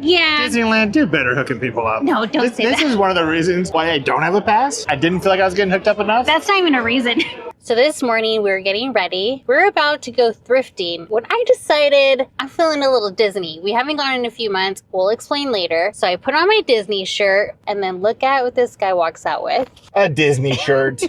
Yeah. Disneyland, do better hooking people up. No, don't say that. This is one of the reasons why I don't have a pass. I didn't feel like I was getting hooked up enough. That's not even a reason. So this morning we were getting ready. We're about to go thrifting when I decided I'm feeling a little Disney. We haven't gone in a few months. We'll explain later. So I put on my Disney shirt and then look at what this guy walks out with. A Disney shirt.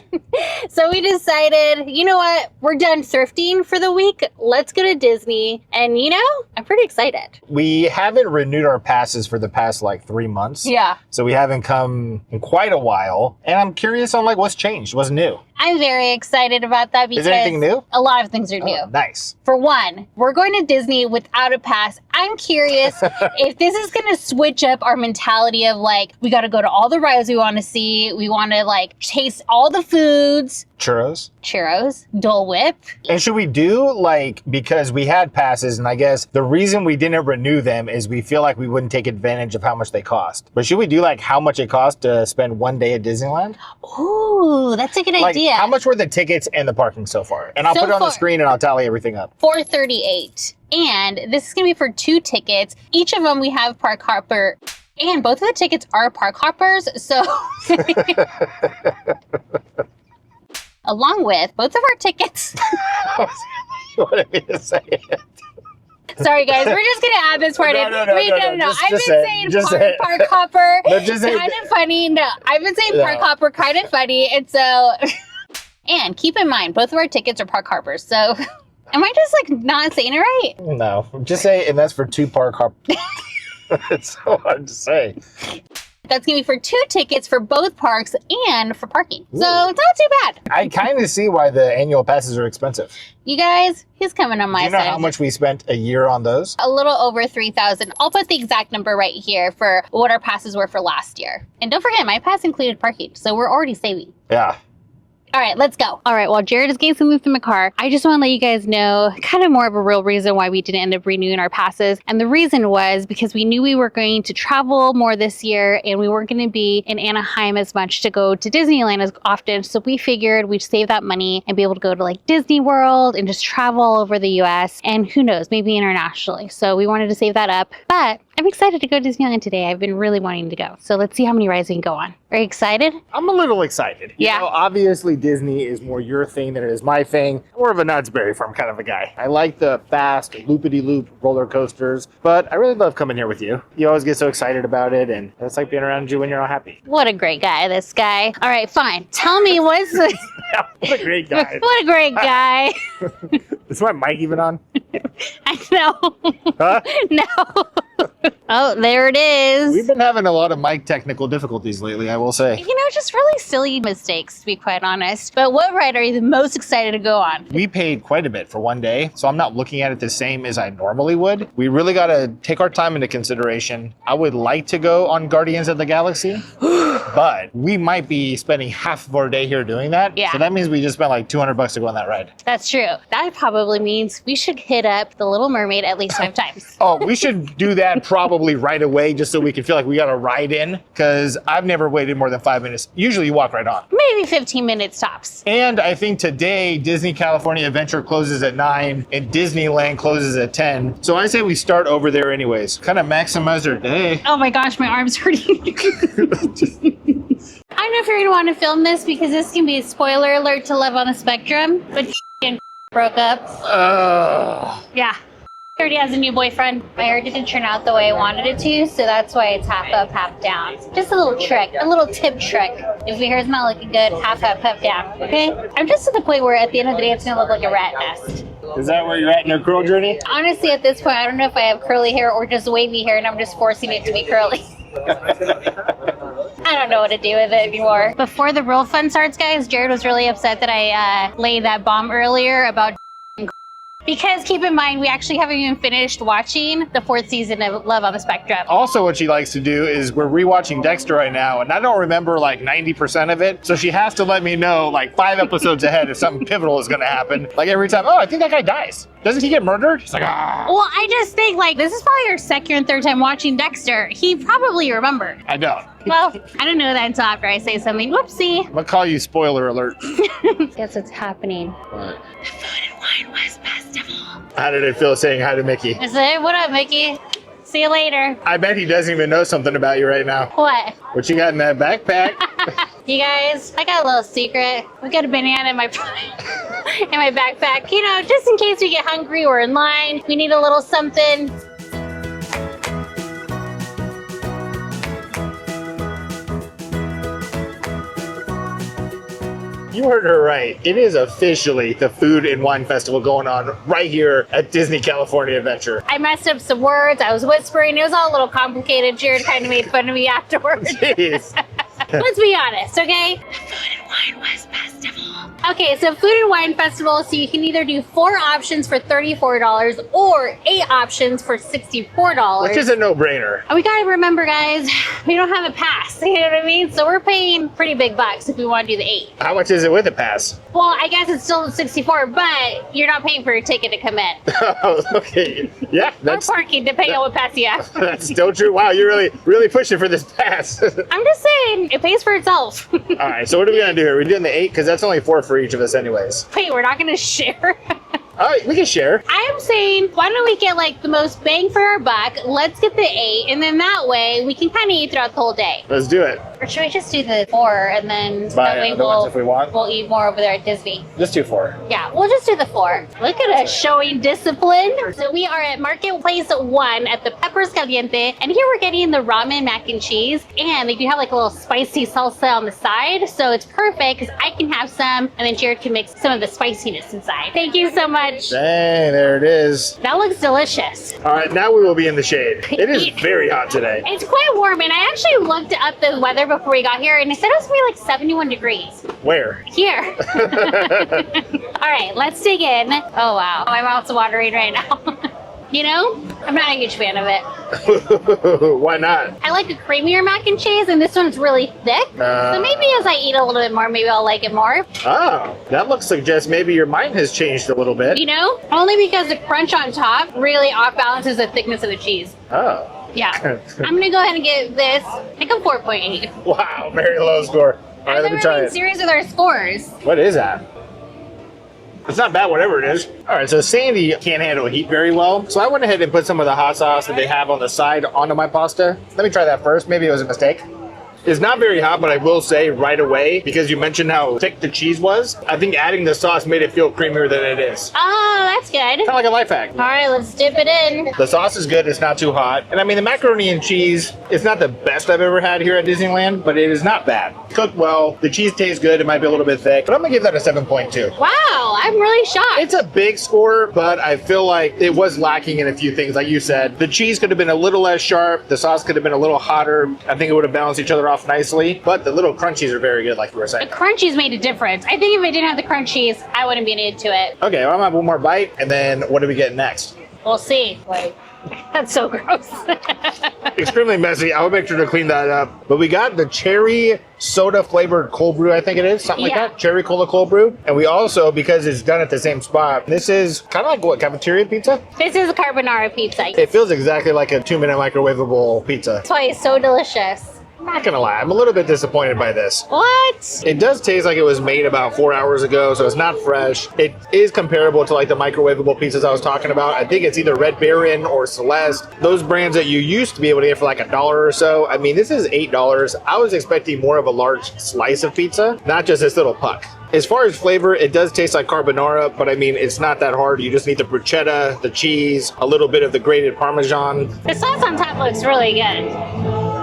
So we decided, you know what? We're done thrifting for the week. Let's go to Disney. And you know, I'm pretty excited. We haven't renewed our passes for the past like 3 months. Yeah. So we haven't come in quite a while. And I'm curious on like what's changed, what's new. I'm very excited about that because Is there anything new? A lot of things are new. Oh, nice. For one, we're going to Disney without a pass. I'm curious if this is going to switch up our mentality of like, we got to go to all the rides we want to see. We want to like taste all the foods. Churros, Dole Whip. And should we do like, because we had passes and I guess the reason we didn't renew them is we feel like we wouldn't take advantage of how much they cost. But should we do like how much it costs to spend one day at Disneyland? Ooh, that's a good idea. How much were the tickets and the parking so far? And I'll put it on the screen and I'll tally everything up. $438. And this is going to be for 2 tickets. Each of them we have park hopper. And both of the tickets are park hoppers. So along with both of our tickets. You wanted me to say it. Sorry, guys. We're just going to add this part in. No. I've been saying park hopper kind of funny. No, I've been saying park hopper kind of funny. And so, and keep in mind, both of our tickets are park hoppers. So, am I just like not saying it right? No, just say, and that's for 2 park hoppers. It's so hard to say. That's going to be for 2 tickets for both parks and for parking. Ooh. So it's not too bad. I kind of see why the annual passes are expensive. You guys, he's coming on my side. Do you know how much we spent a year on those? A little over $3,000. I'll put the exact number right here for what our passes were for last year. And don't forget, my pass included parking, so we're already saving. Yeah. All right, let's go. All right, while Jared is getting some loot from the car, I just want to let you guys know kind of more of a real reason why we didn't end up renewing our passes. And the reason was because we knew we were going to travel more this year and we weren't going to be in Anaheim as much to go to Disneyland as often. So we figured we'd save that money and be able to go to like Disney World and just travel all over the US and who knows, maybe internationally. So we wanted to save that up. But I'm excited to go to Disneyland today. I've been really wanting to go. So let's see how many rides we can go on. Are you excited? I'm a little excited. Yeah. You know, obviously Disney is more your thing than it is my thing. More of a Knott's Berry Farm kind of a guy. I like the fast, loopity-loop roller coasters, but I really love coming here with you. You always get so excited about it, and it's like being around you when you're all happy. What a great guy, this guy. All right, fine. Tell me what's the... What a great guy. What a great guy. Is my mic even on? I know. Huh? No. Oh, there it is. We've been having a lot of mic technical difficulties lately, I will say. You know, just really silly mistakes, to be quite honest. But what ride are you the most excited to go on? We paid quite a bit for one day, so I'm not looking at it the same as I normally would. We really got to take our time into consideration. I would like to go on Guardians of the Galaxy, but we might be spending half of our day here doing that. Yeah. So that means we just spent like $200 to go on that ride. That's true. That probably means we should hit up The Little Mermaid at least 5 times. Oh, we should do that probably right away just so we can feel like we got a ride in, because I've never waited more than 5 minutes. Usually you walk right on. Maybe 15 minutes tops. And I think today Disney California Adventure closes at 9 and Disneyland closes at 10. So I say we start over there anyways. Kind of maximize our day. Oh my gosh, my arm's hurting. I don't know if you're going to want to film this because this can be a spoiler alert to Love on the Spectrum, but broke up. Yeah. Already has a new boyfriend. My hair didn't turn out the way I wanted it to, so that's why it's half up, half down. Just a little trick, a little tip trick. If your hair's not looking good, half up, half down, okay? I'm just at the point where at the end of the day, it's gonna look like a rat nest. Is that where you're at in your curl journey? Honestly, at this point, I don't know if I have curly hair or just wavy hair and I'm just forcing it to be curly. I don't know what to do with it anymore. Before the real fun starts, guys, Jared was really upset that I laid that bomb earlier about because keep in mind, we actually haven't even finished watching the 4th season of Love on the Spectrum. Also, what she likes to do is we're rewatching Dexter right now, and I don't remember like 90% of it. So she has to let me know like 5 episodes ahead if something pivotal is going to happen. Like every time, oh, I think that guy dies. Doesn't he get murdered? It's like, ah. Well, I just think like this is probably your 2nd and 3rd time watching Dexter. He probably remembered. I don't. Well, I don't know that until after I say something. Whoopsie. I'm going to call you spoiler alert. Guess what's happening? What? The Food and Wine West Festival. How did it feel saying hi to Mickey? I said, hey, what up, Mickey? See you later. I bet he doesn't even know something about you right now. What? What you got in that backpack? You guys, I got a little secret. We got a banana in my in my backpack. You know, just in case we get hungry or in line, we need a little something. You heard her right. It is officially the Food and Wine Festival going on right here at Disney California Adventure. I messed up some words. I was whispering. It was all a little complicated. Jared kind of made fun of me afterwards. Jeez. Let's be honest, okay? The Food and Wine West Festival. Okay, so Food and Wine Festival, so you can either do 4 options for $34 or 8 options for $64. Which is a no-brainer. And we gotta remember, guys, we don't have a pass, you know what I mean? So we're paying pretty big bucks if we want to do the 8. How much is it with a pass? Well, I guess it's still 64, but you're not paying for your ticket to come in. Oh, okay. Yeah, Or parking, depending on what pass you have. that's still true. Wow, you're really pushing for this pass. I'm just saying, it pays for itself. All right, so what are we gonna do here? We're doing the 8 because that's only 4 for each of us anyways. Wait, we're not gonna share? All right, we can share. I am saying, why don't we get like the most bang for our buck? Let's get the 8, and then that way we can kind of eat throughout the whole day. Let's do it. Or should we just do the 4 and then Buy that way other ones if we want. we'll eat more over there at Disney? Just do 4. Yeah, we'll just do the 4. Look at us showing discipline. So we are at Marketplace 1 at the Peppers Caliente, and here we're getting the ramen mac and cheese, and they do have like a little spicy salsa on the side, so it's perfect because I can have some, and then Jared can mix some of the spiciness inside. Thank you so much. Dang, there it is. That looks delicious. All right, now we will be in the shade. It is very hot today. It's quite warm, and I actually looked up the weather before we got here, and it said it was gonna be like 71 degrees. Where? Here. All right, let's dig in. Oh, wow. My mouth's watering right now. You know, I'm not a huge fan of it. Why not? I like a creamier mac and cheese, and this one's really thick. So maybe as I eat a little bit more, maybe I'll like it more. Oh, that looks suggests maybe your mind has changed a little bit. You know, only because the crunch on top really off balances the thickness of the cheese. Oh. Yeah. I'm gonna go ahead and get this. I think a 4.8. Wow, very low score. All right, let me try being it. serious with our scores. What is that? It's not bad, whatever it is. All right, so Sandy can't handle heat very well, so I went ahead and put some of the hot sauce that they have on the side onto my pasta. Let me try that first. Maybe it was a mistake. It's not very hot, but I will say right away, because you mentioned how thick the cheese was, I think adding the sauce made it feel creamier than it is. Oh, that's good. Kind of like a life hack. All right, let's dip it in. The sauce is good, it's not too hot. And I mean, the macaroni and cheese, it's not the best I've ever had here at Disneyland, but it is not bad. Cooked well, the cheese tastes good, it might be a little bit thick, but I'm gonna give that a 7.2. Wow, I'm really shocked. It's a big score, but I feel like it was lacking in a few things. Like you said, the cheese could have been a little less sharp, the sauce could have been a little hotter. I think it would have balanced each other off nicely, but the little crunchies are very good, like you were saying. The crunchies made a difference. I think if I didn't have the crunchies, I wouldn't be into it. Okay, well, I'm gonna have one more bite, and then what do we get next? We'll see. Wait, that's so gross. Extremely messy. I'll make sure to clean that up. But we got the cherry soda flavored cold brew, I think it is, something like that. Cherry cola cold brew. And we also, because it's done at the same spot, this is kind of like what, cafeteria pizza? This is a carbonara pizza. It feels exactly like a 2-minute microwavable pizza. That's why it's so delicious. I'm not gonna lie, I'm a little bit disappointed by this. What? It does taste like it was made about 4 hours ago, so it's not fresh. It is comparable to like the microwavable pizzas I was talking about. I think it's either Red Baron or Celeste. Those brands that you used to be able to get for like $1 or so. I mean, this is $8. I was expecting more of a large slice of pizza, not just this little puck. As far as flavor, it does taste like carbonara, but I mean, it's not that hard. You just need the bruschetta, the cheese, a little bit of the grated Parmesan. The sauce on top looks really good.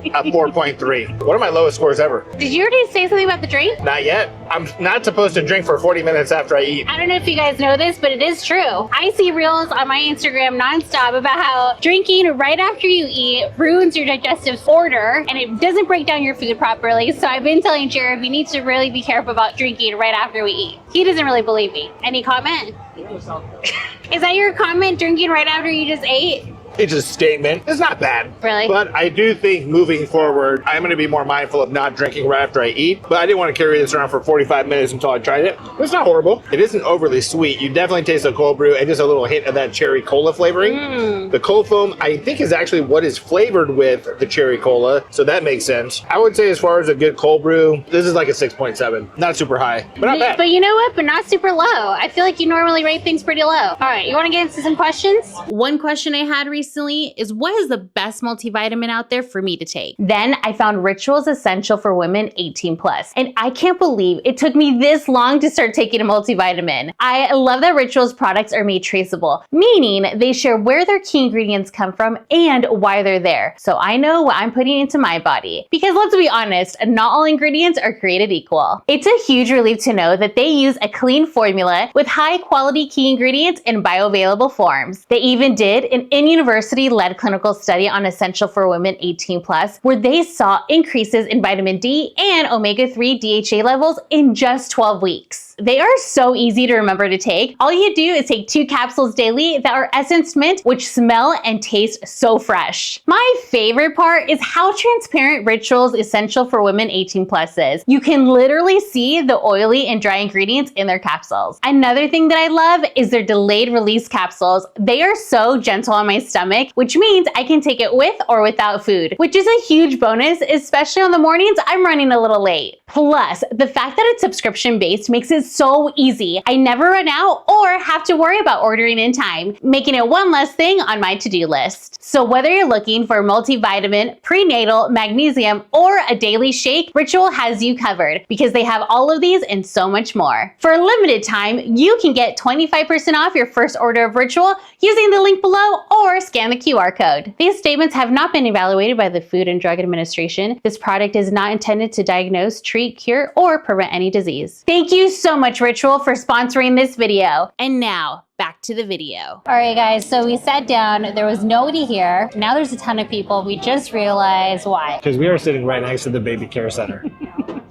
A 4.3. One of my lowest scores ever. Did you already say something about the drink? Not yet. I'm not supposed to drink for 40 minutes after I eat. I don't know if you guys know this, but it is true. I see reels on my Instagram nonstop about how drinking right after you eat ruins your digestive order and it doesn't break down your food properly. So I've been telling Jared we need to really be careful about drinking right after we eat. He doesn't really believe me. Any comment? Is that your comment, drinking right after you just ate? It's a statement. It's not bad. Really? But I do think moving forward, I'm going to be more mindful of not drinking right after I eat. But I didn't want to carry this around for 45 minutes until I tried it. It's not horrible. It isn't overly sweet. You definitely taste the cold brew and just a little hint of that cherry cola flavoring. The cold foam, I think, is actually what is flavored with the cherry cola. So that makes sense. I would say as far as a good cold brew, this is like a 6.7. Not super high, but not bad. But you know what? But not super low. I feel like you normally rate things pretty low. All right, you want to get into some questions? One question I had recently recently is what is the best multivitamin out there for me to take. Then I found Ritual's Essential for Women 18 plus, and I can't believe it took me this long to start taking a multivitamin. I love that Ritual's products are made traceable, meaning they share where their key ingredients come from and why they're there. So I know what I'm putting into my body. Because let's be honest, not all ingredients are created equal. It's a huge relief to know that they use a clean formula with high quality key ingredients in bioavailable forms. They even did an in-university-led clinical study on Essential for Women 18 plus, where they saw increases in vitamin D and omega-3 DHA levels in just 12 weeks. They are so easy to remember to take. All you do is take 2 capsules daily that are essenced mint, which smell and taste so fresh. My favorite part is how transparent Ritual's Essential for Women 18 plus is. You can literally see the oily and dry ingredients in their capsules. Another thing that I love is their delayed release capsules. They are so gentle on my stomach, which means I can take it with or without food, which is a huge bonus, especially on the mornings I'm running a little late. Plus, the fact that it's subscription-based makes it so easy. I never run out or have to worry about ordering in time, making it one less thing on my to-do list. So whether you're looking for multivitamin, prenatal, magnesium, or a daily shake, Ritual has you covered because they have all of these and so much more. For a limited time, you can get 25% off your first order of Ritual using the link below or scan the QR code. These statements have not been evaluated by the Food and Drug Administration. This product is not intended to diagnose, treat, cure, or prevent any disease. Thank you so much, Ritual, for sponsoring this video. And now, back to the video. All right, guys, so we sat down. There was nobody here. Now there's a ton of people. We just realized why. Because we are sitting right next to the baby care center.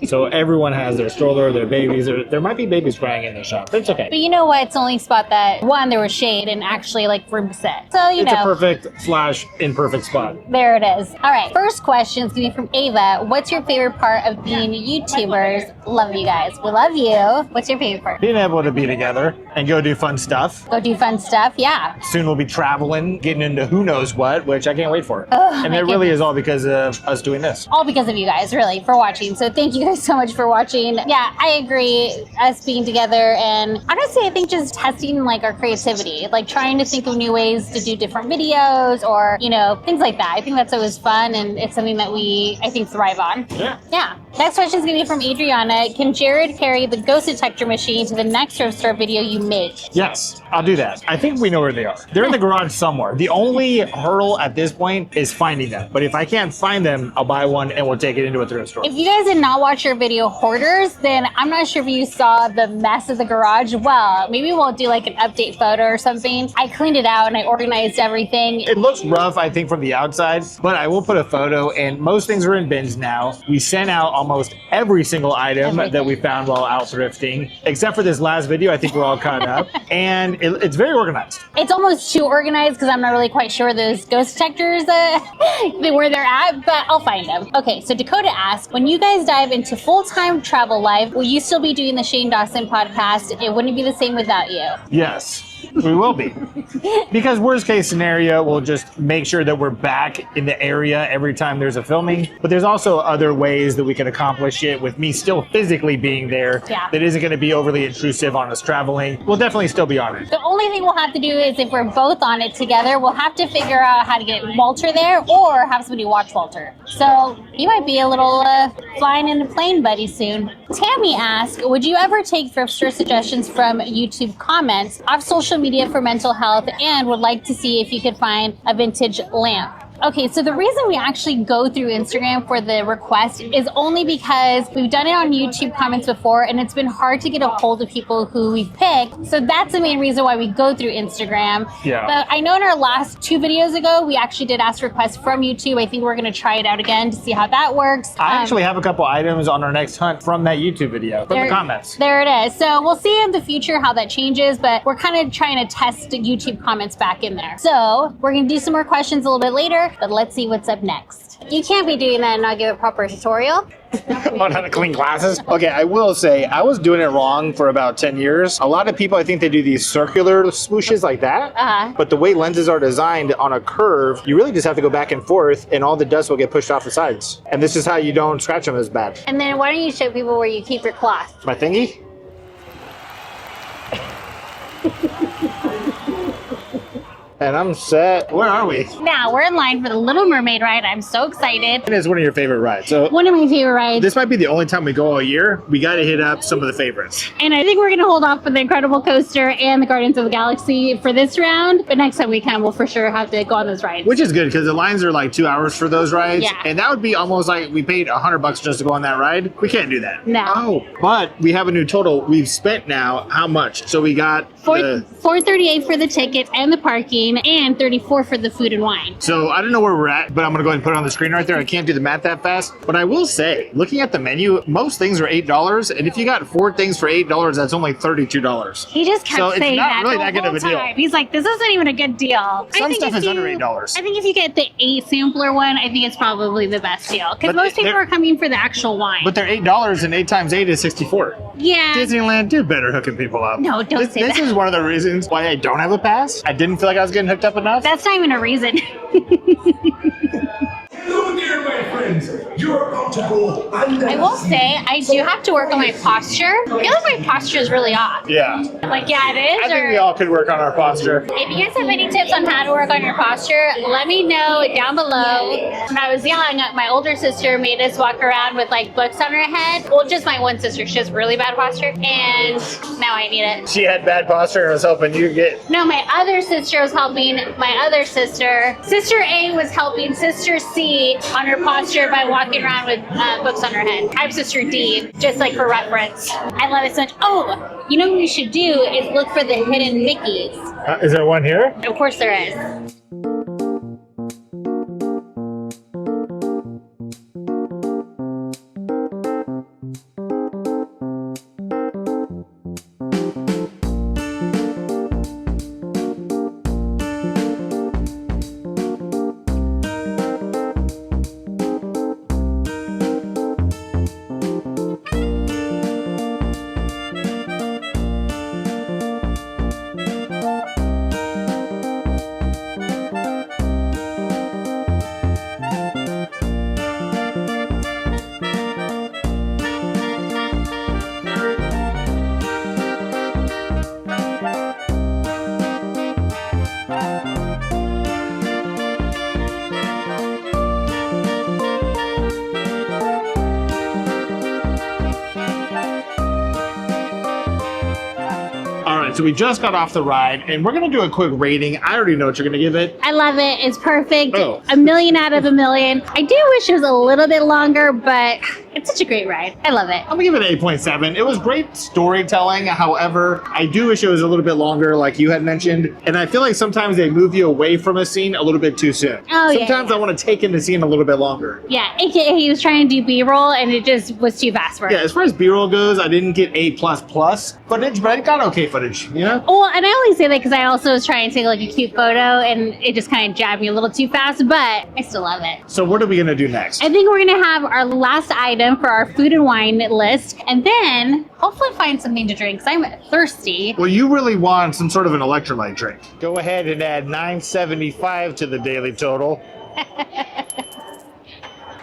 So everyone has their stroller, their babies. There might be babies crying in the shop, but it's okay. But you know what? It's the only spot that, one, there was shade and actually like room set. So, you know. It's a perfect / imperfect spot. There it is. All right, first question is going to be from Ava. What's your favorite part of being YouTubers? Love you guys. We love you. What's your favorite part? Being able to be together and go do fun stuff. Go do fun stuff, yeah. Soon we'll be traveling, getting into who knows what, which I can't wait for. Oh, and it really is all because of us doing this. All because of you guys, really, for watching. So thank you guys so much for watching. Yeah, I agree. Us being together and honestly, I think just testing like our creativity, like trying to think of new ways to do different videos or, you know, things like that. I think that's always fun and it's something that we, I think, thrive on. Yeah. Yeah. Next question is going to be from Adriana. Can Jerid carry the ghost detector machine to the next thrift store video you make? Yes, I'll do that. I think we know where they are. They're in the garage somewhere. The only hurdle at this point is finding them. But if I can't find them, I'll buy one and we'll take it into a thrift store. If you guys did not watch your video Hoarders, then I'm not sure if you saw the mess of the garage. Well, maybe we'll do like an update photo or something. I cleaned it out and I organized everything. It looks rough, I think, from the outside, but I will put a photo and most things are in bins now. We sent out almost every single item that we found while out thrifting, except for this last video. I think we're all caught up and it's very organized. It's almost too organized because I'm not really quite sure those ghost detectors where they're at, but I'll find them. Okay, so Dakota asked, when you guys dive into full-time travel life, will you still be doing the Shane Dawson podcast? It wouldn't be the same without you. Yes. We will be. Because worst case scenario, we'll just make sure that we're back in the area every time there's a filming. But there's also other ways that we can accomplish it with me still physically being there. Yeah. That isn't going to be overly intrusive on us traveling. We'll definitely still be on it. The only thing we'll have to do is if we're both on it together, we'll have to figure out how to get Walter there or have somebody watch Walter. So you might be a little flying in a plane buddy soon. Tammy asked, would you ever take thrift store suggestions from YouTube comments off social media for mental health and would like to see if you could find a vintage lamp? Okay, so the reason we actually go through Instagram for the request is only because we've done it on YouTube comments before and it's been hard to get a hold of people who we pick. So that's the main reason why we go through Instagram. Yeah. But I know in our last 2 videos ago, we actually did ask requests from YouTube. I think we're going to try it out again to see how that works. I actually have a couple items on our next hunt from that YouTube video, from the comments. There it is. So we'll see in the future how that changes, but we're kind of trying to test the YouTube comments back in there. So we're going to do some more questions a little bit later. But let's see what's up next. You can't be doing that and not give a proper tutorial. On how to clean glasses? Okay, I will say, I was doing it wrong for about 10 years. A lot of people, I think they do these circular swooshes like that. But the way lenses are designed on a curve, you really just have to go back and forth and all the dust will get pushed off the sides. And this is how you don't scratch them as bad. And then why don't you show people where you keep your cloth? My thingy? And I'm set. Where are we? Now we're in line for the Little Mermaid ride. I'm so excited. It is one of your favorite rides. So One of my favorite rides. this might be the only time we go all year. We got to hit up some of the favorites. And I think we're going to hold off for the Incredible Coaster and the Guardians of the Galaxy for this round. But next time we come, we'll for sure have to go on those rides. Which is good because the lines are like 2 hours for those rides. Yeah. And that would be almost like we paid $100 just to go on that ride. We can't do that. No. Oh, but we have a new total. We've spent now how much? So we got $438 for the tickets and the parking, and $34 for the food and wine. So I don't know where we're at, but I'm going to go ahead and put it on the screen right there. I can't do the math that fast. But I will say, looking at the menu, most things are $8. And if you got 4 things for $8, that's only $32. He just kept So it's saying not that really the that good whole of a deal. time. He's like, this isn't even a good deal. Some stuff if is under $8. I think if you get the 8 sampler one, I think it's probably the best deal. Because But most people they're- are coming for the actual wine. But they're $8 and 8 times 8 is 64. yeah. Disneyland did better hooking people up. No, don't say This that. is one of the reasons why I don't have a pass. I didn't feel like I was getting hooked up enough. That's not even a reason. Hello there, my friends. You're about to go under. I will say, I do have to work on my posture. I feel like my posture is really off. Yeah. Like, yeah, it is. I think we all could work on our posture. If you guys have any tips on how to work on your posture, let me know down below. When I was young, my older sister made us walk around with like books on her head. Well, just my one sister. She has really bad posture. And now I need it. She had bad posture and was hoping you get. No, my other sister was helping my other sister. Sister A was helping Sister C on her posture by walking around with books on her head. I'm Sister D, just like for reference. I love it so much. Oh, you know what we should do is look for the hidden Mickeys. Is there one here? Of course there is. So we just got off the ride, and we're gonna do a quick rating. I already know what you're gonna give it. I love it. It's perfect. Oh. A million out of a million. I do wish it was a little bit longer, but it's such a great ride. I love it. I'm gonna give it an 8.7. It was great storytelling. However, I do wish it was a little bit longer, like you had mentioned. And I feel like sometimes they move you away from a scene a little bit too soon. Oh, yeah, Sometimes I want to take in the scene a little bit longer. Yeah, aka he was trying to do B-roll and it just was too fast for him. Yeah, as far as B-roll goes, I didn't get A++ footage, but I got okay footage, you know? Well, and I only say that because I also was trying to take like a cute photo and it just kind of jabbed me a little too fast, but I still love it. So what are we gonna do next? I think we're gonna have our last item for our food and wine list, and then hopefully find something to drink because I'm thirsty. Well, you really want some sort of an electrolyte drink. Go ahead and add $9.75 to the daily total.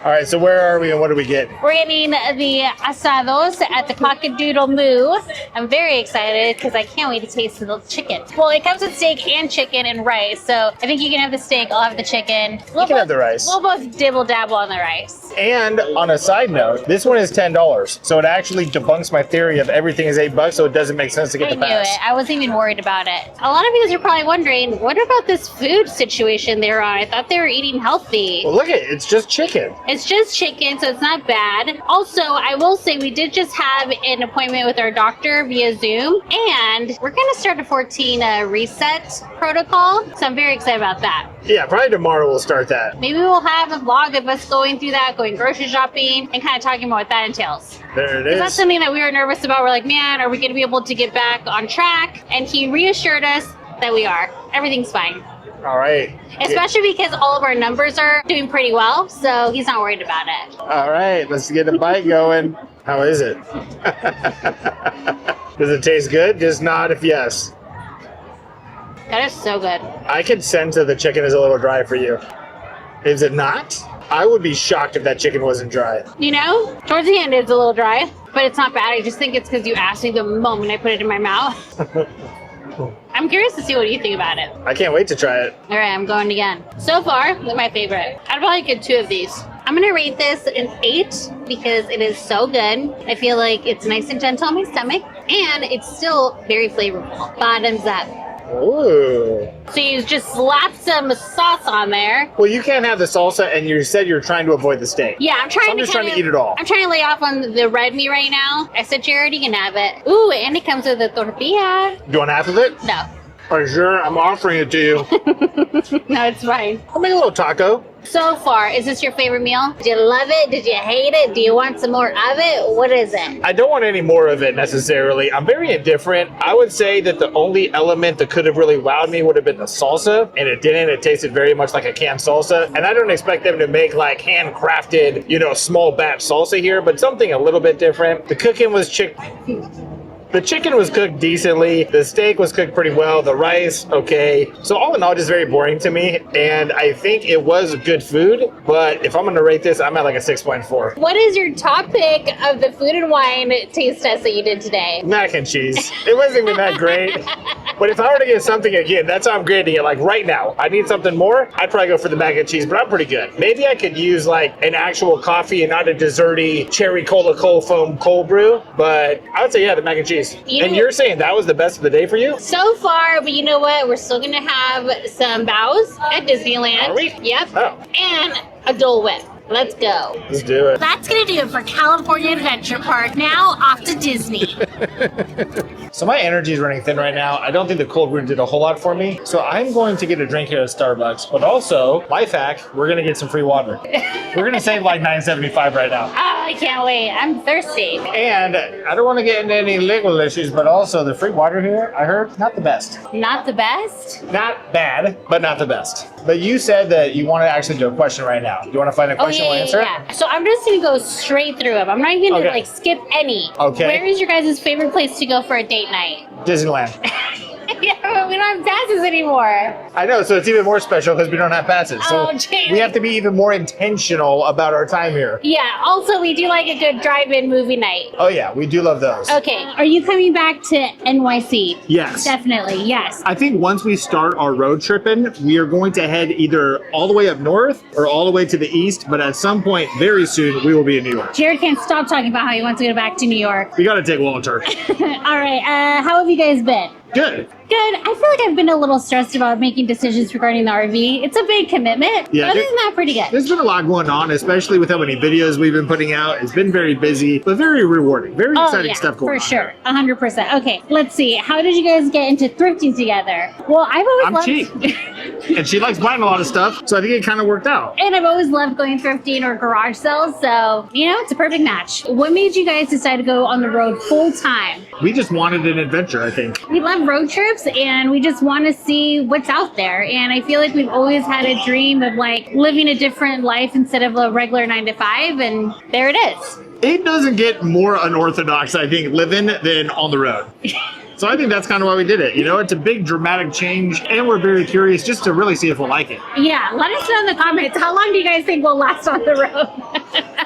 All right, so where are we and what do we get? We're getting the asados at the Cock-a-Doodle Moo. I'm very excited because I can't wait to taste the chicken. Well, it comes with steak and chicken and rice, so I think you can have the steak, I'll have the chicken. You can have the rice. We'll both dibble-dabble on the rice. And on a side note, this one is $10, so it actually debunks my theory of everything is $8, so it doesn't make sense to get I the knew pass. it. I wasn't even worried about it. A lot of you guys are probably wondering, what about this food situation they're on? I thought they were eating healthy. Well, look at it. It's just chicken. It's just chicken, so it's not bad. Also, I will say we did just have an appointment with our doctor via Zoom, and we're going to start a 14 reset protocol, so I'm very excited about that. Yeah, probably tomorrow we'll start that. Maybe we'll have a vlog of us going through that, going grocery shopping, and kind of talking about what that entails. There it Because that's is. something that we were nervous about. We're like, man, are we going to be able to get back on track? And he reassured us that we are. Everything's fine. All right. Especially because all of our numbers are doing pretty well, so he's not worried about it. All right, let's get a bite going. How is it? Does it taste good? Just nod if yes. That is so good. I can sense that the chicken is a little dry for you. Is it not? I would be shocked if that chicken wasn't dry. You know, towards the end it's a little dry, but it's not bad. I just think it's because you asked me the moment I put it in my mouth. I'm curious to see what you think about it. I can't wait to try it. All right, I'm going again. So far, they're my favorite. I'd probably get 2 of these. I'm gonna rate this an 8 because it is so good. I feel like it's nice and gentle on my stomach, and it's still very flavorful. Bottoms up. Ooh. So you just slap some sauce on there. Well, you can't have the salsa, and you said you're trying to avoid the steak. Yeah, I'm trying So I'm to just trying to eat it all. I'm trying to lay off on the red meat right now. I said, Jared, you can have it. Ooh, and it comes with a tortilla. Do you want half of it? No. Are you sure? I'm offering it to you. No, it's fine. I'll make a little taco. So far, is this your favorite meal? Did you love it? Did you hate it? Do you want some more of it? What is it? I don't want any more of it necessarily. I'm very indifferent. I would say that the only element that could have really wowed me would have been the salsa, and it didn't. It tasted very much like a canned salsa, and I don't expect them to make like handcrafted, small batch salsa here, but something a little bit different. The cooking was The chicken was cooked decently. The steak was cooked pretty well. The rice, okay. So all in all, just very boring to me. And I think it was good food, but if I'm gonna rate this, I'm at like a 6.4. What is your top pick of the food and wine taste test that you did today? Mac and cheese. It wasn't even that great. But if I were to get something again, that's how I'm grading it. Like right now, I need something more. I'd probably go for the mac and cheese, but I'm pretty good. Maybe I could use like an actual coffee and not a desserty cherry cola cold foam cold brew. But I would say, yeah, the mac and cheese. And you're saying that was the best of the day for you? So far, but you know what? We're still gonna have some bows at Disneyland. Are we? Yep. Oh. And a Dole Whip. Let's go. Let's do it. That's gonna do it for California Adventure Park. Now off to Disney. So my energy is running thin right now. I don't think the cold brew did a whole lot for me. So I'm going to get a drink here at Starbucks. But also, life hack, we're going to get some free water. We're going to save like $9.75 right now. Oh, I can't wait. I'm thirsty. And I don't want to get into any legal issues, but also the free water here, I heard, not the best. Not the best? Not bad, but not the best. But you said that you want to actually do a question right now. Do you want to find a question we'll answer? Yeah. So I'm just gonna go straight through them. I'm not even gonna Okay. skip any. Okay. Where is your guys' favorite place to go for a date night? Disneyland. Yeah, but we don't have passes anymore. I know, so it's even more special because we don't have passes. So Oh, Jamie. we have to be even more intentional about our time here. Yeah, also we do like a good drive-in movie night. Oh yeah, we do love those. Okay, are you coming back to NYC? Yes. Definitely, yes. I think once we start our road tripping, we are going to head either all the way up north or all the way to the east, but at some point very soon we will be in New York. Jared can't stop talking about how he wants to go back to New York. We gotta take Walter. All right, how have you guys been? Good. Good. I feel like I've been a little stressed about making decisions regarding the RV. It's a big commitment. Yeah, But other than that, pretty good. There's been a lot going on, especially with how many videos we've been putting out. It's been very busy, but very rewarding. Very exciting stuff going on. For sure. 100%. Okay, let's see. How did you guys get into thrifting together? Well, I've always I'm loved... cheap. And she likes buying a lot of stuff, so I think it kind of worked out. And I've always loved going thrifting or garage sales, so, it's a perfect match. What made you guys decide to go on the road full time? We just wanted an adventure, I think. We love road trips and we just want to see what's out there. And I feel like we've always had a dream of like living a different life instead of a regular 9 to 5. And there it is. It doesn't get more unorthodox, I think, living than on the road. So I think that's kind of why we did it. It's a big dramatic change, and we're very curious just to really see if we'll like it. Yeah, let us know in the comments. How long do you guys think we'll last on the road?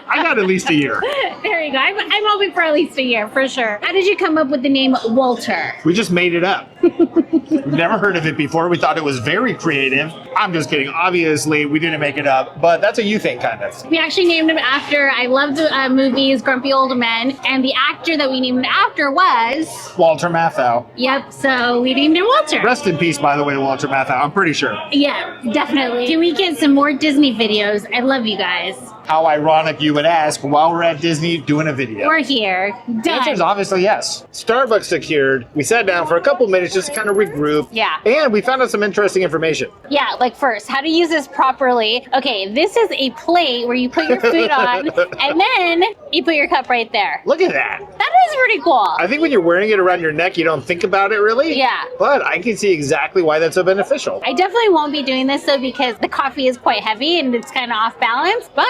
I got at least a year. There you go. I'm hoping for at least a year, for sure. How did you come up with the name Walter? We just made it up. We've never heard of it before. We thought it was very creative. I'm just kidding. Obviously, we didn't make it up, but that's a you thing, kind of. We actually named him after, I loved movies, Grumpy Old Men, and the actor that we named him after was... Walter Matthau. Yep, so we named him Walter. Rest in peace, by the way, Walter Matthau. I'm pretty sure. Yeah, definitely. Can we get some more Disney videos? I love you guys. How ironic you would ask while we're at Disney doing a video. We're here. The answer is Done. obviously yes. Starbucks secured. We sat down for a couple minutes just to kind of regroup. Yeah. And we found out some interesting information. Yeah, like first, how to use this properly. Okay, this is a plate where you put your food on, and then you put your cup right there. Look at that. That is pretty cool. I think when you're wearing it around your neck, you don't think about it really. Yeah. But I can see exactly why that's so beneficial. I definitely won't be doing this though because the coffee is quite heavy and it's kind of off balance, but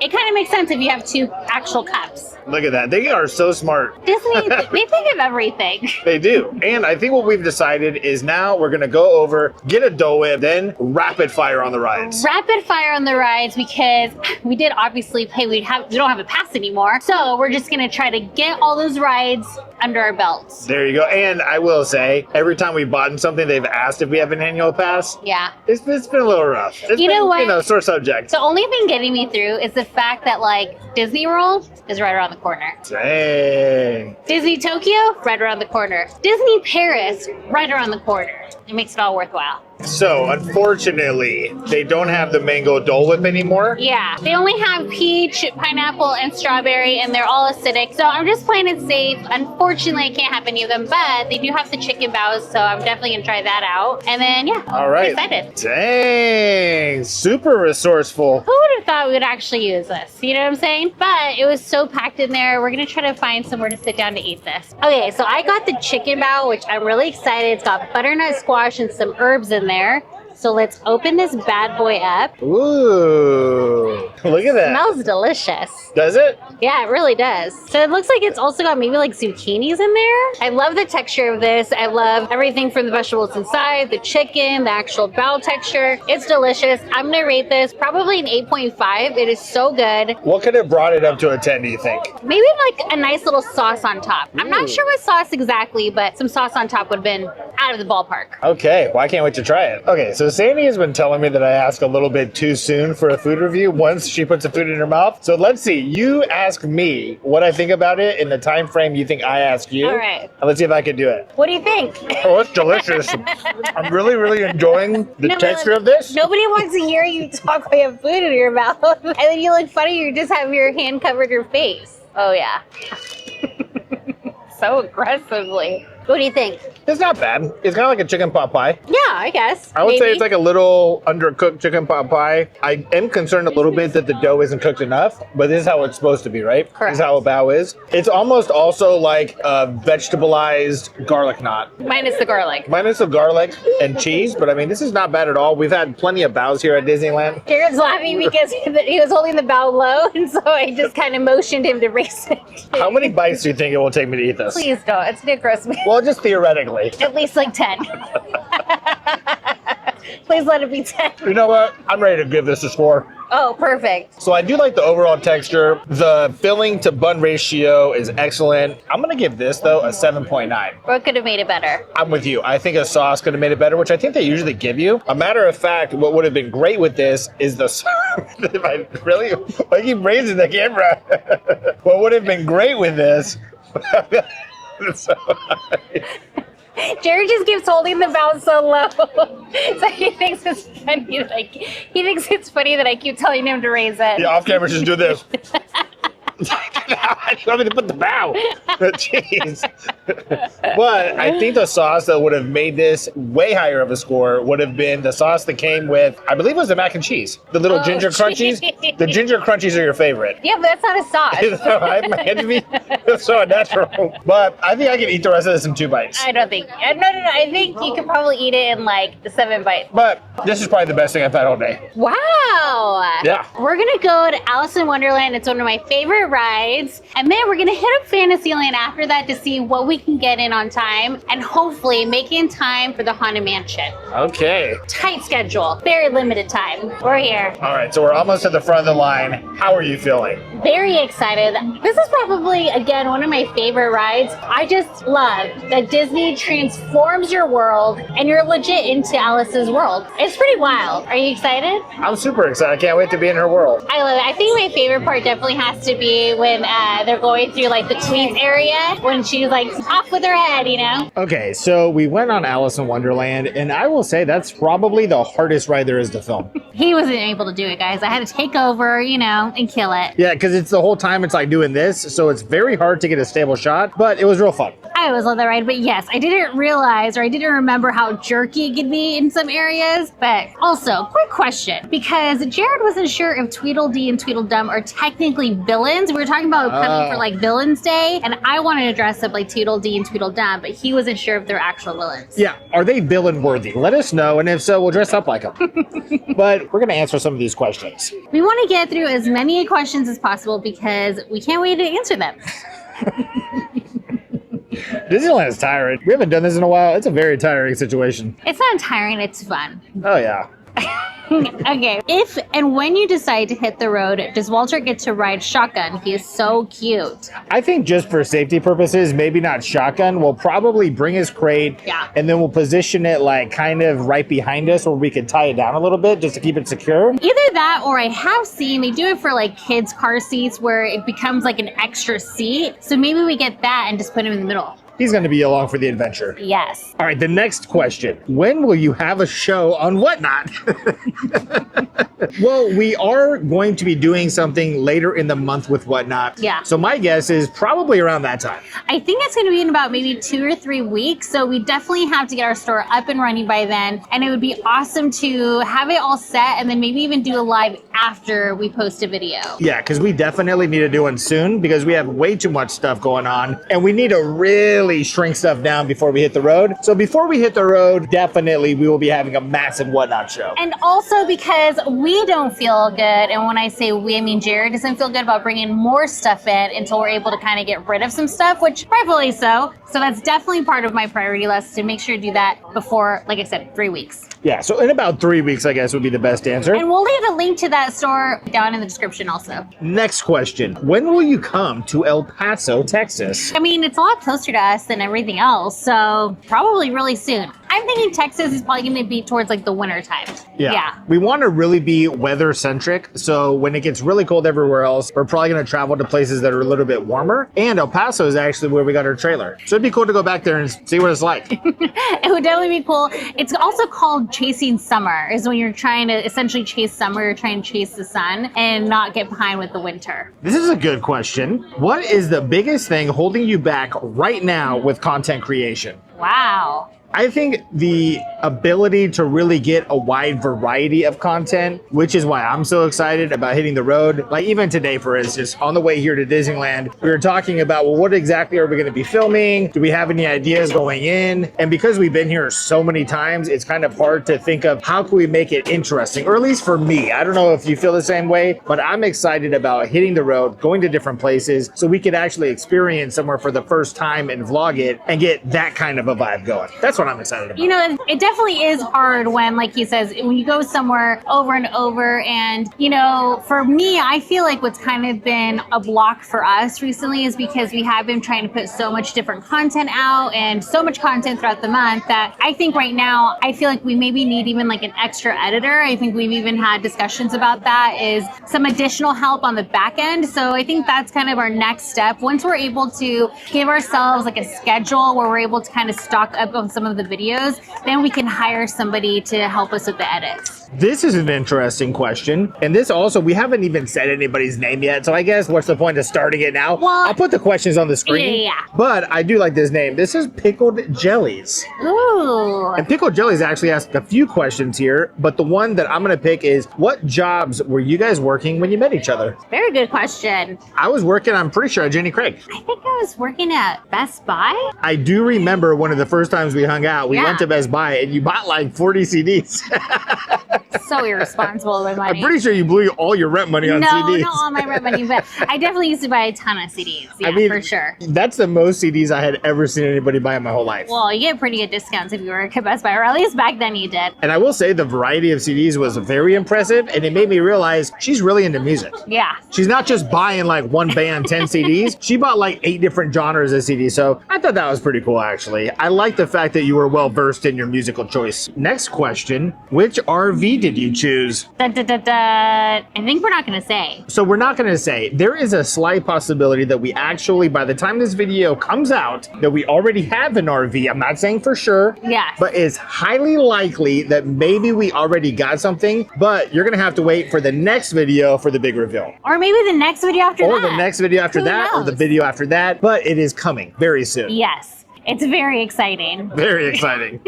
it kind of makes sense if you have 2 actual cups. Look at that. They are so smart. Disney, they think of everything. They do. And I think what we've decided is now we're going to go over, get a Dole Whip, then rapid fire on the rides. Rapid fire on the rides because we did obviously pay. We don't have a pass anymore. So we're just going to try to get all those those rides under our belts. There you go. And I will say, every time we've bought something, they've asked if we have an annual pass. Yeah. It's been a little rough. You know what? You know, sore subject. The only thing getting me through is the fact that, like, Disney World is right around the corner. Dang. Disney Tokyo, right around the corner. Disney Paris, right around the corner. It makes it all worthwhile. So, unfortunately, they don't have the mango Dole Whip anymore. Yeah, they only have peach, pineapple, and strawberry, and they're all acidic. So I'm just playing it safe. Unfortunately, I can't have any of them, but they do have the chicken bows, so I'm definitely gonna try that out. And then, yeah, All right. I'm excited. Dang, super resourceful. Who would have thought we would actually use this? You know what I'm saying? But it was so packed in there. We're gonna try to find somewhere to sit down to eat this. Okay, so I got the chicken bao, which I'm really excited. It's got butternut squash and some herbs in there. So let's open this bad boy up. Ooh, look at that. Smells delicious. Does it? Yeah, it really does. So it looks like it's also got maybe like zucchinis in there. I love the texture of this. I love everything from the vegetables inside, the chicken, the actual bao texture. It's delicious. I'm gonna rate this probably an 8.5. It is so good. What could have brought it up to a 10, do you think? Maybe like a nice little sauce on top. I'm not sure what sauce exactly, but some sauce on top would have been out of the ballpark. Okay, well, I can't wait to try it. Okay, so Sandy has been telling me that I ask a little bit too soon for a food review once she puts the food in her mouth. So let's see. You ask me what I think about it in the time frame you think I ask you. All right. And let's see if I can do it. What do you think? Oh, it's delicious. I'm really, really enjoying the texture of this. Nobody wants to hear you talk while you have food in your mouth. And then you look funny, you just have your hand covered your face. Oh, yeah. So aggressively. What do you think? It's not bad. It's kind of like a chicken pot pie. Yeah, I guess. I would say Maybe. it's like a little undercooked chicken pot pie. I am concerned a little bit that the dough isn't cooked enough, but this is how it's supposed to be, right? Correct. This is how a bao is. It's almost also like a vegetableized garlic knot. Minus the garlic. Minus the garlic and cheese, but I mean, this is not bad at all. We've had plenty of baos here at Disneyland. Jared's laughing because he was holding the bao low, and so I just kind of motioned him to raise it. How many bites do you think it will take me to eat this? Please don't. It's gonna gross me. Well, just theoretically. At least like 10. Please let it be 10. You know what? I'm ready to give this a score. Oh, perfect. So I do like the overall texture. The filling to bun ratio is excellent. I'm going to give this, though, a 7.9. What could have made it better? I'm with you. I think a sauce could have made it better, which I think they usually give you. A matter of fact, what would have been great with this is the if I really, I keep raising the camera. What would have been great with this? Jared just keeps holding the bao so low. So he thinks it's funny. Like, he thinks it's funny that I keep telling him to raise it. Yeah, off camera, just do this. How do you want me to put the bao? Jeez. But I think the sauce that would have made this way higher of a score would have been the sauce that came with, I believe it was the mac and cheese. The little ginger crunchies. Geez. The ginger crunchies are your favorite. Yeah, but that's not a sauce. My head to be so unnatural. But I think I can eat the rest of this in 2 bites. I don't think. No. I think you could probably eat it in like the 7 bites. But this is probably the best thing I've had all day. Wow. Yeah. We're going to go to Alice in Wonderland. It's one of my favorite rides. And then we're going to hit up Fantasyland after that to see what we can get in on time and hopefully make it in time for the Haunted Mansion. Okay. Tight schedule. Very limited time. We're here. All right, so we're almost at the front of the line. How are you feeling? Very excited. This is probably, again, one of my favorite rides. I just love that Disney transforms your world and you're legit into Alice's world. It's pretty wild. Are you excited? I'm super excited. I can't wait to be in her world. I love it. I think my favorite part definitely has to be when they're going through like the tweets area, when she's like off with her head, you know? Okay, so we went on Alice in Wonderland, and I will say that's probably the hardest ride there is to film. He wasn't able to do it, guys. I had to take over, you know, and kill it. Yeah, because it's the whole time it's like doing this, so it's very hard to get a stable shot, but it was real fun. I always love that ride, but yes, I didn't realize or I didn't remember how jerky it could be in some areas. But also, quick question, because Jared wasn't sure if Tweedledee and Tweedledum are technically villains. We were talking about coming for like Villains Day, and I wanted to dress up like Tweedledee and Tweedledum, but he wasn't sure if they're actual villains. Yeah, are they villain worthy? Let us know, and if so, we'll dress up like them. But we're going to answer some of these questions. We want to get through as many questions as possible because we can't wait to answer them. Disneyland is tiring. We haven't done this in a while. It's a very tiring situation. It's not tiring, it's fun. Oh, yeah. Okay, if and when you decide to hit the road, does Walter get to ride shotgun? He is so cute. I think just for safety purposes, maybe not shotgun. We'll probably bring his crate, Yeah. and then we'll position it like kind of right behind us where we can tie it down a little bit just to keep it secure. Either that, or I have seen they do it for like kids' car seats where it becomes like an extra seat. So maybe we get that and just put him in the middle. He's going to be along for the adventure. Yes. All right, the next question. When will you have a show on Whatnot? Well, we are going to be doing something later in the month with Whatnot. Yeah. So my guess is probably around that time. I think it's going to be in about maybe 2 or 3 weeks. So we definitely have to get our store up and running by then. And it would be awesome to have it all set and then maybe even do a live after we post a video. Yeah, because we definitely need to do one soon because we have way too much stuff going on and we need to really shrink stuff down before we hit the road. So before we hit the road, definitely we will be having a massive Whatnot show. And also because we don't feel good, and when I say we, I mean Jerid doesn't feel good about bringing more stuff in until we're able to kind of get rid of some stuff, which rightfully so. So that's definitely part of my priority list to make sure to do that before, like I said, 3 weeks. Yeah, so in about 3 weeks, I guess, would be the best answer. And we'll leave a link to that store down in the description also. Next question. When will you come to El Paso, Texas? I mean, it's a lot closer to us than everything else, so probably really soon. I'm thinking Texas is probably going to be towards like the winter time. Yeah. We want to really be weather centric. So when it gets really cold everywhere else, we're probably going to travel to places that are a little bit warmer. And El Paso is actually where we got our trailer. So it'd be cool to go back there and see what it's like. It would definitely be cool. It's also called chasing summer, is when you're trying to essentially chase summer, you're trying to chase the sun and not get behind with the winter. This is a good question. What is the biggest thing holding you back right now with content creation? Wow. I think the ability to really get a wide variety of content, which is why I'm so excited about hitting the road. Like even today, for instance, on the way here to Disneyland, we were talking about, well, what exactly are we going to be filming? Do we have any ideas going in? And because we've been here so many times, it's kind of hard to think of how can we make it interesting, or at least for me. I don't know if you feel the same way, but I'm excited about hitting the road, going to different places so we could actually experience somewhere for the first time and vlog it and get that kind of a vibe going. That's what I'm excited about. You know, it definitely is hard when, like he says, when you go somewhere over and over. And, you know, for me, I feel like what's kind of been a block for us recently is because we have been trying to put so much different content out and so much content throughout the month that I think right now, I feel like we maybe need even like an extra editor. I think we've even had discussions about that, is some additional help on the back end. So I think that's kind of our next step. Once we're able to give ourselves like a schedule where we're able to kind of stock up on some of the videos, then we can hire somebody to help us with the edits. This is an interesting question. And this also, we haven't even said anybody's name yet. So I guess what's the point of starting it now? Well, I'll put the questions on the screen. Yeah. But I do like this name. This is Pickled Jellies. Ooh. And Pickled Jellies actually asked a few questions here, but the one that I'm going to pick is, what jobs were you guys working when you met each other? Very good question. I was working, I'm pretty sure, at Jenny Craig. I think I was working at Best Buy. I do remember one of the first times we hung out, we went to Best Buy and you bought like 40 CDs. So irresponsible with my money. I'm pretty sure you blew all your rent money on CDs. No, not all my rent money, but I definitely used to buy a ton of CDs. Yeah, I mean, for sure. That's the most CDs I had ever seen anybody buy in my whole life. Well, you get pretty good discounts if you work at Best Buy, or at least back then you did. And I will say the variety of CDs was very impressive, and it made me realize she's really into music. Yeah. She's not just buying like one band, 10 CDs. She bought like 8 different genres of CDs. So I thought that was pretty cool, actually. I like the fact that you were well versed in your musical choice. Next question, which RV did you choose? I think we're not going to say. So we're not going to say. There is a slight possibility that we actually, by the time this video comes out, that we already have an RV. I'm not saying for sure. Yes. But it's highly likely that maybe we already got something, but you're going to have to wait for the next video for the big reveal. Or maybe the next video after that. Or the next video after that, or the video after that. But it is coming very soon. Yes. It's very exciting. Very exciting.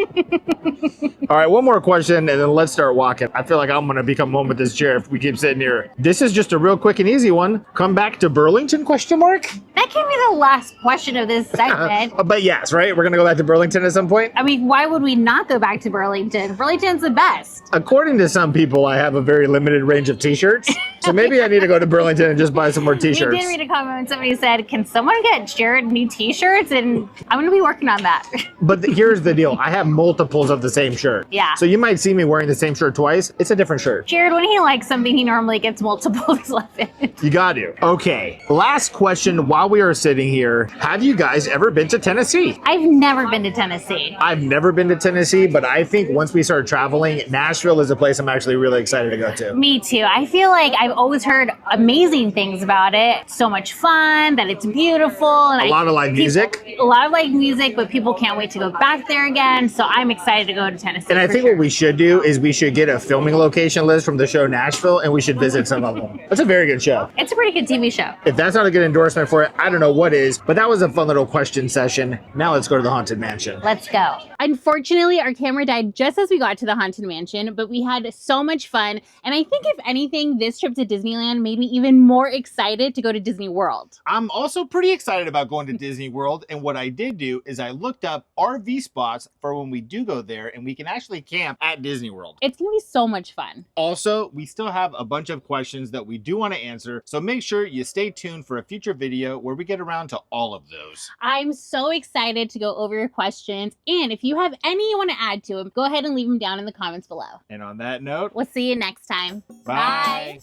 All right, one more question, and then let's start walking. I feel like I'm going to become one with this chair if we keep sitting here. This is just a real quick and easy one. Come back to Burlington, question mark? That can be the last question of this segment. But yes, right? We're going to go back to Burlington at some point? I mean, why would we not go back to Burlington? Burlington's the best. According to some people, I have a very limited range of t-shirts. So maybe I need to go to Burlington and just buy some more t-shirts. We did read a comment when somebody said, can someone get Jerid new t-shirts? And I'm going to be working on that. But here's the deal. I have multiples of the same shirt. Yeah. So you might see me wearing the same shirt twice. It's a different shirt. Jared, when he likes something, he normally gets multiples of it. You got to. Okay. Last question while we are sitting here. Have you guys ever been to Tennessee? I've never been to Tennessee. I've never been to Tennessee, but I think once we start traveling, Nashville is a place I'm actually really excited to go to. Me too. I feel like I've always heard amazing things about it. So much fun, that it's beautiful. And A lot of live music. A lot of live music, but people can't wait to go back there again. So I'm excited to go to Tennessee. And I for think sure. what we should do is we should get a filming location list from the show Nashville, and we should visit some of them. That's a very good show. It's a pretty good TV show. If that's not a good endorsement for it, I don't know what is. But that was a fun little question session. Now let's go to the Haunted Mansion. Let's go. Unfortunately, our camera died just as we got to the Haunted Mansion, but we had so much fun. And I think if anything, this trip to Disneyland made me even more excited to go to Disney World. I'm also pretty excited about going to Disney World, and what I did do is I looked up RV spots for when we do go there, and we can actually camp at Disney World. It's gonna be so much fun. Also, we still have a bunch of questions that we do want to answer, so make sure you stay tuned for a future video where we get around to all of those. I'm so excited to go over your questions, and if you have any you want to add to them, go ahead and leave them down in the comments below. And on that note, We'll see you next time. bye.